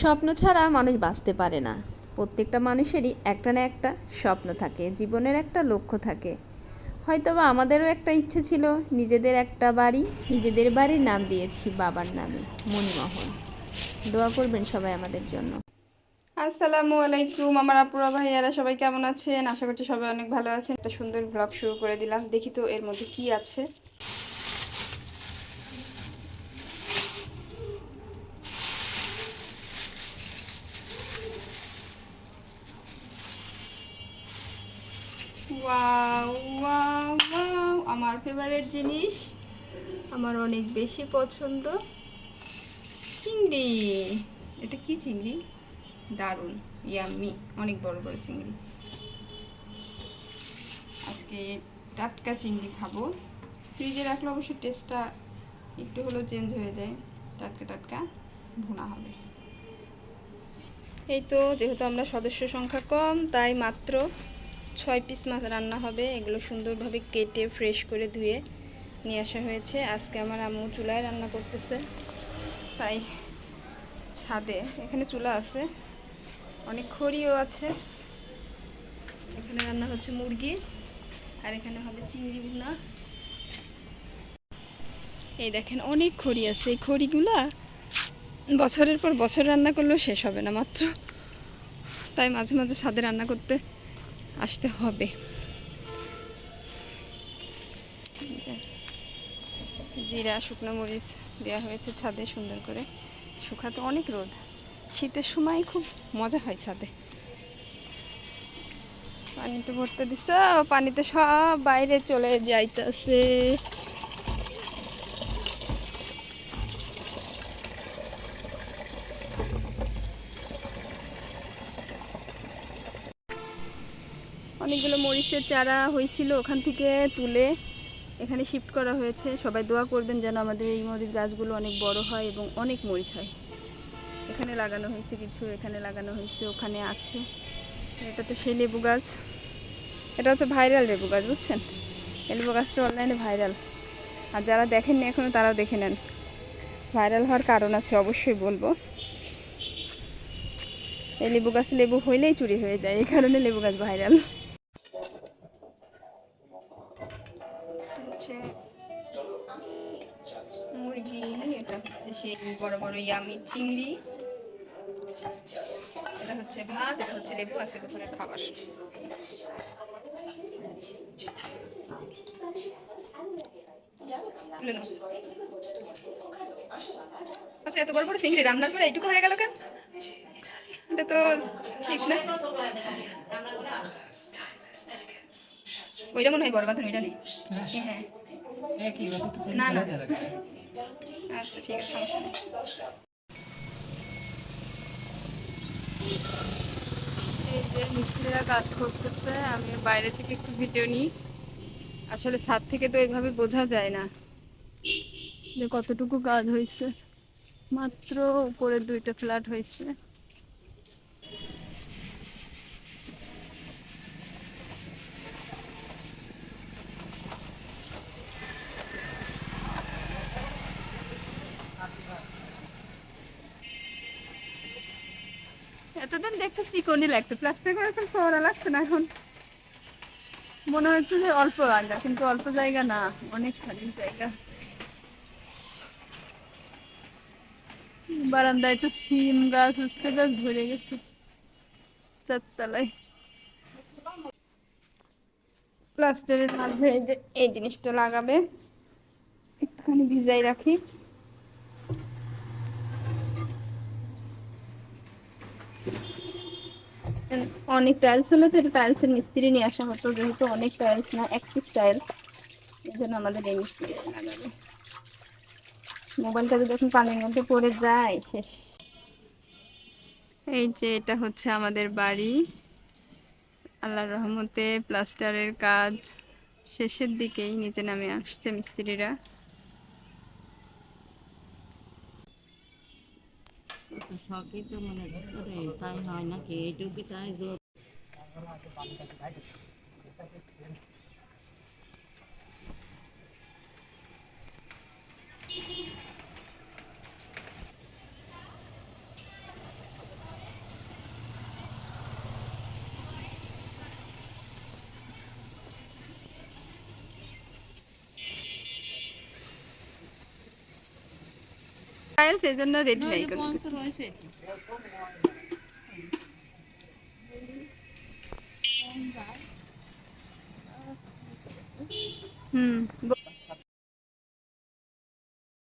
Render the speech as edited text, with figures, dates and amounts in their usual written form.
স্বপ্ন ছাড়া মানুষ বাঁচতে পারে না। প্রত্যেকটা মানুষেরই একটা না একটা স্বপ্ন থাকে, জীবনের একটা লক্ষ্য থাকে। হয়তোবা আমাদেরও একটা ইচ্ছে ছিল নিজেদের একটা বাড়ি। নিজেদের বাড়ির নাম দিয়েছি বাবার নামে, মনমোহন। দোয়া করবেন সবাই আমাদের জন্য। আসসালামু আলাইকুম আমার আপুরা ভাইয়ারা, সবাই কেমন আছেন? আশা করছি সবাই অনেক ভালো আছেন। একটা সুন্দর ব্লগ শুরু করে দিলাম। দেখি তো এর মধ্যে কি আছে। ওয়াও ওয়াও ওয়াও, আমার ফেভারিট জিনিস, আমার অনেক বেশি পছন্দ, চিংড়ি। এটা কি চিংড়ি? দারুণ, ইয়াম্মি, অনেক বড় বড় চিংড়ি। আজকে টাটকা চিংড়ি খাবো। ফ্রিজে রাখলে অবশ্য টেস্টটা একটু হলেও চেঞ্জ হয়ে যায়। টাটকা টাটকা ভুনা হবে। এই তো, যেহেতু আমরা সদস্য সংখ্যা কম, তাই মাত্র 6 পিস মাছ রান্না হবে। এগুলো সুন্দরভাবে কেটে ফ্রেশ করে ধুয়ে নিয়ে আসা হয়েছে। আজকে আমার আম্মু চুলায় রান্না করতেছে, তাই ছাদে, এখানে চুলা আছে, অনেক খড়িও আছে। এখানে রান্না হচ্ছে মুরগি, আর এখানে হবে চিংড়ি ভুনা। এই দেখেন অনেক খড়ি আছে, এই খড়িগুলা বছরের পর বছর রান্না করলেও শেষ হবে না মাত্র, তাই মাঝে মাঝে ছাদে রান্না করতে আসতে হবে। জিরা শুকনো মরিচ দেওয়া হয়েছে ছাদে সুন্দর করে, শুকাতে অনেক রোদ। শীতের সময় খুব মজা হয় ছাদে। পানিতে ভরতে দিস, পানিতে সব বাইরে চলে যাইতেছে। অনেকগুলো মরিচের চারা হয়েছিল, ওখান থেকে তুলে এখানে শিফট করা হয়েছে। সবাই দোয়া করবেন যেন আমাদের এই মরিচ গাছগুলো অনেক বড় হয় এবং অনেক মরিচ হয়। এখানে লাগানো হয়েছে কিছু, এখানে লাগানো হয়েছে, ওখানে আছে। এটা তো সেই লেবু গাছ, এটা হচ্ছে ভাইরাল লেবু গাছ, বুঝছেন? এই লেবু গাছটা অনলাইনে ভাইরাল, আর যারা দেখেননি এখনও তারাও দেখে নেন। ভাইরাল হওয়ার কারণ আছে, অবশ্যই বলবো। এই লেবু গাছ লেবু হইলেই চুরি হয়ে যায়, এই কারণে লেবু গাছ ভাইরাল। মুরগি, এটা হচ্ছে সেই বড় বড় ইয়ামি চিংড়ি, এটা হচ্ছে ভাত, এটা হচ্ছে লেবু, আছে দুপুরের খাবার। আচ্ছা, এত বড় বড় চিংড়ি রান্নার পরে এইটুকু হয়ে গেল কেন? এটা তো ঠিক না। ওইটা মনে হয় বড় বাঁধন, ওইটা নেই। হ্যাঁ, না না, আচ্ছা ঠিক আছে, সমস্যা নেই। এই যে মিস্ত্রিরা কাজ করতেছে, আমি বাইরে থেকে একটু ভিডিও নিই। আসলে ছাদ থেকে তো এইভাবে বোঝা যায় না যে কতটুকু কাজ হয়েছে। মাত্র উপরে 2টা ফ্ল্যাট হয়েছে। এতদিন দেখতে চিকনই লাগতো, প্লাস্টার করে তো শহরে লাগছে না। এখন মনে হচ্ছে যে অল্প জায়গা, কিন্তু অল্প জায়গা না, অনেকখানি জায়গা। বারান্দায় তো সিম গাছ, উস্তে গাছ ভরে গেছে। 4 তলায় প্লাস্টারের মাঝে এই যে এই জিনিসটা লাগাবে, একটুখানি ভিজাই রাখি। অনেক টাইলস হলে তো এটা টাইলসের মিস্ত্রি নিয়ে আসা হতো, যেহেতু অনেক টাইলস না, 1 পিস টাইলস, এই জন্য আমাদের এই মিস্ত্রি লাগাবে। মোবাইলটা যদি এখন পানির মধ্যে পড়ে যায় শেষ। এই যে এটা হচ্ছে আমাদের বাড়ি, আল্লাহর রহমতে প্লাস্টারের কাজ শেষের দিকেই নিচে নামে আসছে মিস্ত্রিরা। সবই তো মনে করে তাই হয় নাকি, এইটুকু তাই জোর। সেই জন্য রেডি নাই কোনো পর্যন্ত কিছু। রয়েছে হুম